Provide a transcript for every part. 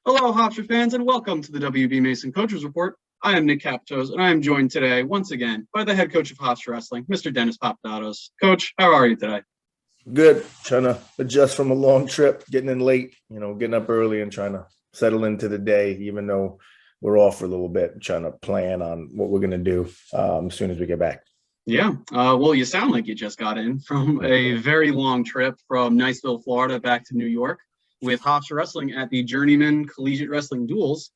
Hello, Hofstra fans, and welcome to the WB Mason Coaches Report. I am Nick Captos, and I am joined today, once again, by the head coach of Hofstra Wrestling, Mr. Dennis Papadatos. Coach, how are you today? Good. Trying to adjust from a long trip, getting in late, getting up early and trying to settle into the day, even though we're off for a little bit, trying to plan on what we're going to do as soon as we get back. Yeah, well, you sound like you just got in from a very long trip from Niceville, Florida, back to New York with Hofstra Wrestling at the Journeyman Collegiate Wrestling Duels.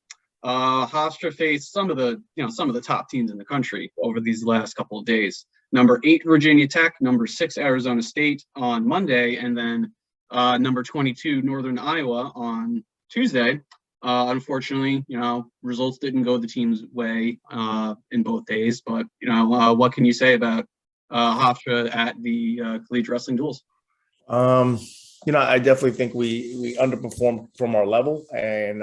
Hofstra faced some of the top teams in the country over these last couple of days. Number 8 Virginia Tech, number 6 Arizona State on Monday, and then number 22 Northern Iowa on Tuesday. Unfortunately, results didn't go the team's way in both days. But what can you say about Hofstra at the Collegiate Wrestling Duels? I definitely think we underperformed from our level, and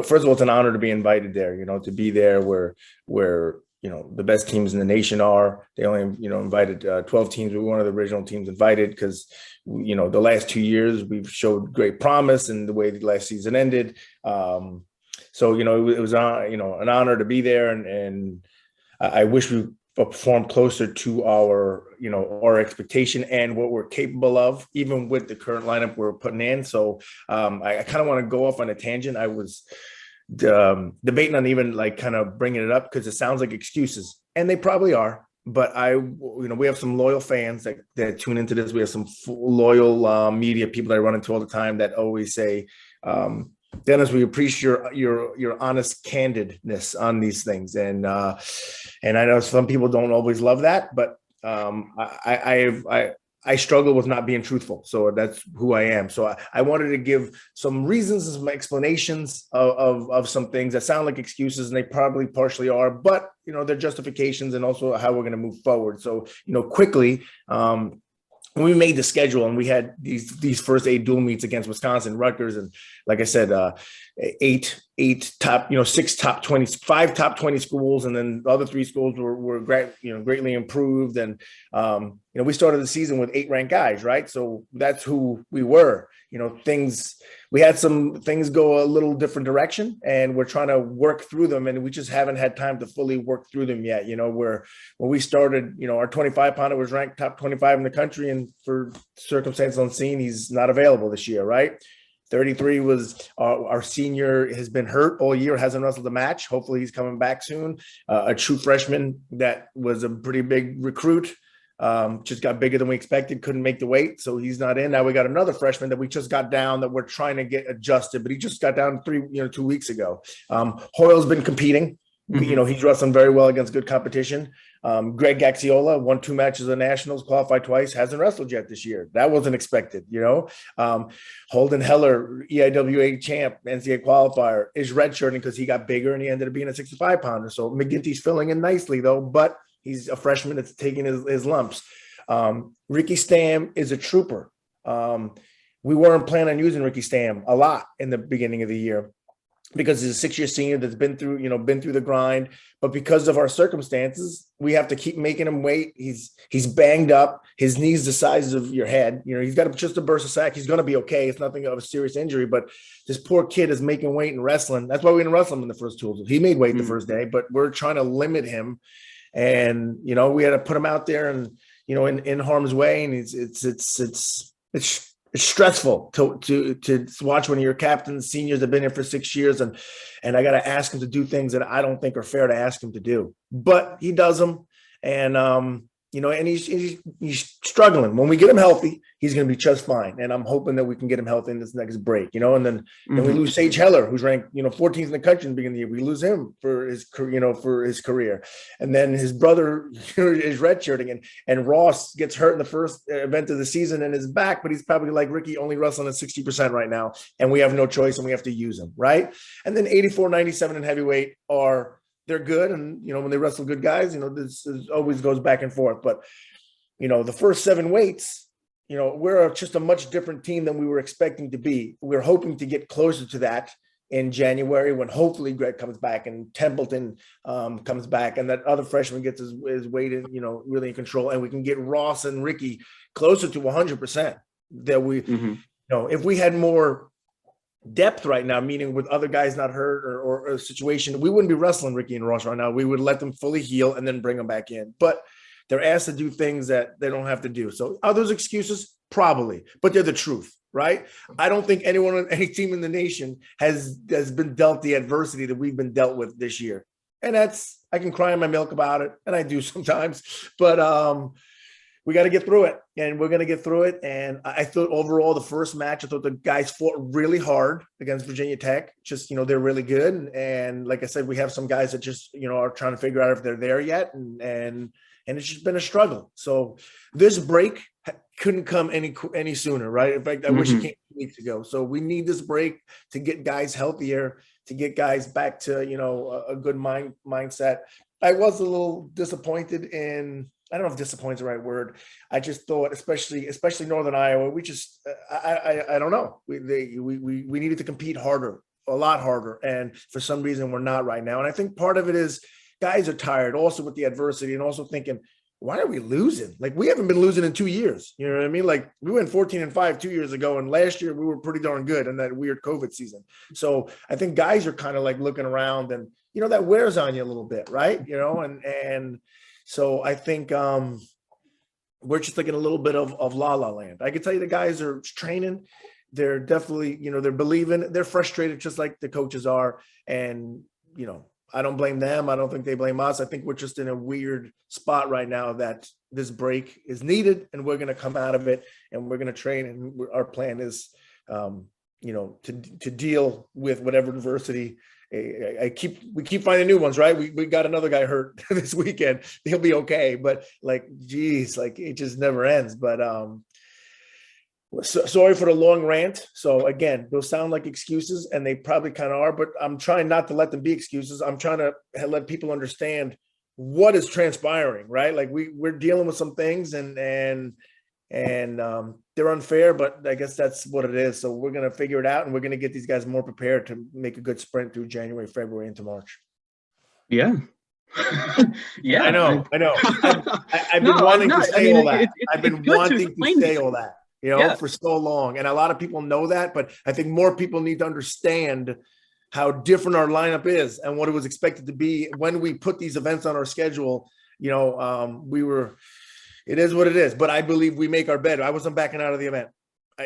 first of all, it's an honor to be invited there. To be there where the best teams in the nation are. They only invited 12 teams. We were one of the original teams invited because the last 2 years we've showed great promise in the way the last season ended. So it was an honor to be there, and I wish we performed closer to our expectation and what we're capable of, even with the current lineup we're putting in. So I kind of want to go off on a tangent. I was debating on even kind of bringing it up because it sounds like excuses, and they probably are. But we have some loyal fans that tune into this. We have some loyal media people that I run into all the time that always say, Dennis, we appreciate your honest candidness on these things, and I know some people don't always love that, but I struggle with not being truthful. So that's who I am. So I wanted to give some reasons and some explanations of some things that sound like excuses, and they probably partially are, but they're justifications and also how we're going to move forward. So, quickly, when we made the schedule and we had these first 8 dual meets against Wisconsin, Rutgers, and like I said, 6 top 20, 5 top 20 schools, and then the other 3 schools were greatly improved. And we started the season with 8 ranked guys, right? So that's who we were. We had some things go a little different direction, and we're trying to work through them, and we just haven't had time to fully work through them yet. Where when we started, our 25-pounder was ranked top 25 in the country, and for circumstances unseen, he's not available this year, right? 33 was our senior, has been hurt all year, hasn't wrestled a match. Hopefully he's coming back soon. A true freshman that was a pretty big recruit, just got bigger than we expected, couldn't make the weight, so he's not in. Now we got another freshman that we just got down that we're trying to get adjusted, but he just got down 2 weeks ago. Hoyle's been competing. Mm-hmm. He's wrestling very well against good competition. Greg Gaxiola won 2 matches at nationals, qualified twice, hasn't wrestled yet this year. That wasn't expected. Holden Heller, EIWA champ, NCAA qualifier, is redshirting because he got bigger and he ended up being a 65-pounder. So McGinty's filling in nicely though, but he's a freshman that's taking his lumps. Ricky Stam is a trooper. We weren't planning on using Ricky Stam a lot in the beginning of the year because he's a 6-year senior that's been through the grind. But because of our circumstances, we have to keep making him wait. He's banged up. His knee's the size of your head. He's got just a burst of sack. He's going to be okay. It's nothing of a serious injury, but this poor kid is making weight in wrestling. That's why we didn't wrestle him in the first 2. He made weight the first day, but we're trying to limit him. And, we had to put him out there and, in harm's way. And it's stressful to watch one of your captains, seniors that have been here for 6 years. And I got to ask him to do things that I don't think are fair to ask him to do, but he does them. And, and he's struggling. When we get him healthy, he's going to be just fine. And I'm hoping that we can get him healthy in this next break, and then we lose Sage Heller, who's ranked, 14th in the country in the beginning of the year. We lose him for his career. And then his brother is redshirting, and Ross gets hurt in the first event of the season and is back, but he's probably like Ricky, only wrestling at 60% right now. And we have no choice and we have to use him. Right. And then 84, 97 in heavyweight they're good. And, when they wrestle good guys, this always goes back and forth. But, the first 7 weights, we're just a much different team than we were expecting to be. We're hoping to get closer to that in January when hopefully Greg comes back and Templeton comes back and that other freshman gets his weight in, really in control. And we can get Ross and Ricky closer to 100% that we, if we had more depth right now, meaning with other guys not hurt or a situation, we wouldn't be wrestling Ricky and Ross right now. We would let them fully heal and then bring them back in. But they're asked to do things that they don't have to do. So are those excuses? Probably, but they're the truth, right? I don't think anyone on any team in the nation has been dealt the adversity that we've been dealt with this year. And that's, I can cry in my milk about it, and I do sometimes, but we got to get through it, and we're going to get through it. And I thought overall the first match, I thought the guys fought really hard against Virginia Tech. Just, they're really good. And like I said, we have some guys that just, are trying to figure out if they're there yet. And it's just been a struggle. So this break couldn't come any sooner, right? In fact, I wish it came 2 weeks ago. So we need this break to get guys healthier, to get guys back to, a good mindset. I was a little disappointed in, I don't know if disappointed is the right word. I just thought, especially Northern Iowa, we just, I don't know. We needed to compete harder, a lot harder. And for some reason, we're not right now. And I think part of it is guys are tired also with the adversity and also thinking, why are we losing? Like, we haven't been losing in 2 years. You know what I mean? Like, we went 14-5 2 years ago, and last year we were pretty darn good in that weird COVID season. So I think guys are kind of like looking around, and that wears on you a little bit, right? And so I think we're just like in a little bit of la la land. I can tell you the guys are training. They're definitely, they're believing. They're frustrated just like the coaches are. And, I don't blame them. I don't think they blame us. I think we're just in a weird spot right now that this break is needed, and we're going to come out of it, and we're going to train. And our plan is, to deal with whatever adversity. We keep finding new ones, right? We got another guy hurt this weekend. He'll be okay, but it just never ends. But sorry for the long rant. So again, those sound like excuses, and they probably kind of are, but I'm trying not to let them be excuses. I'm trying to let people understand what is transpiring, right? Like we're dealing with some things and they're unfair, but I guess that's what it is. So we're going to figure it out, and we're going to get these guys more prepared to make a good sprint through January, February into March. Yeah. Yeah. I know. I've been wanting to say all that. I've been wanting to say all that. For so long. And a lot of people know that, but I think more people need to understand how different our lineup is and what it was expected to be when we put these events on our schedule. It is what it is, but I believe we make our bed. I wasn't backing out of the event,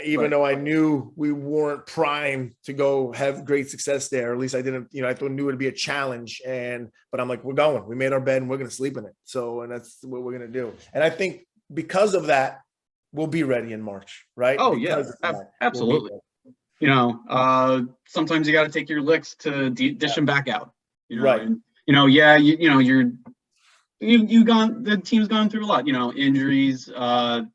even though I knew we weren't primed to go have great success there. Or at least I didn't, I knew it'd be a challenge. But I'm like, we're going, we made our bed and we're going to sleep in it. So, and that's what we're going to do. And I think because of that, we'll be ready in March, right? Oh, yeah, absolutely. Sometimes you got to take your licks to dish them back out. Right. And, the team's gone through a lot. Injuries,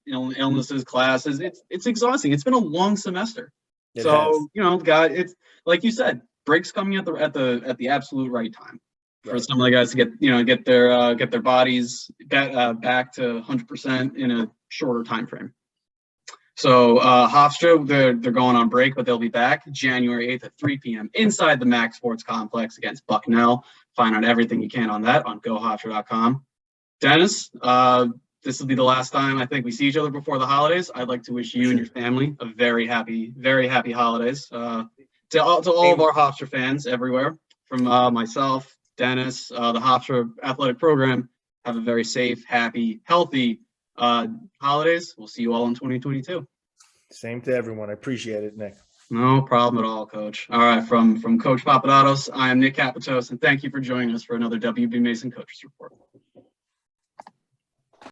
illnesses, classes. It's exhausting. It's been a long semester. God, it's like you said, breaks coming at the absolute right time for some of the guys to get their bodies back to 100% in a shorter time frame. So Hofstra, they're going on break, but they'll be back January 8th at 3 p.m. inside the Mac Sports Complex against Bucknell. Find out everything you can on that on gohofstra.com. Dennis, this will be the last time I think we see each other before the holidays. I'd like to wish you and your family a very happy holidays. To all of our Hofstra fans everywhere, from myself, Dennis, the Hofstra athletic program, have a very safe, happy, healthy holidays. We'll see you all in 2022. Same to everyone. I appreciate it, Nick. No problem at all, Coach. All right, from Coach Papadatos, I am Nick Papadatos, and thank you for joining us for another WB Mason Coaches Report.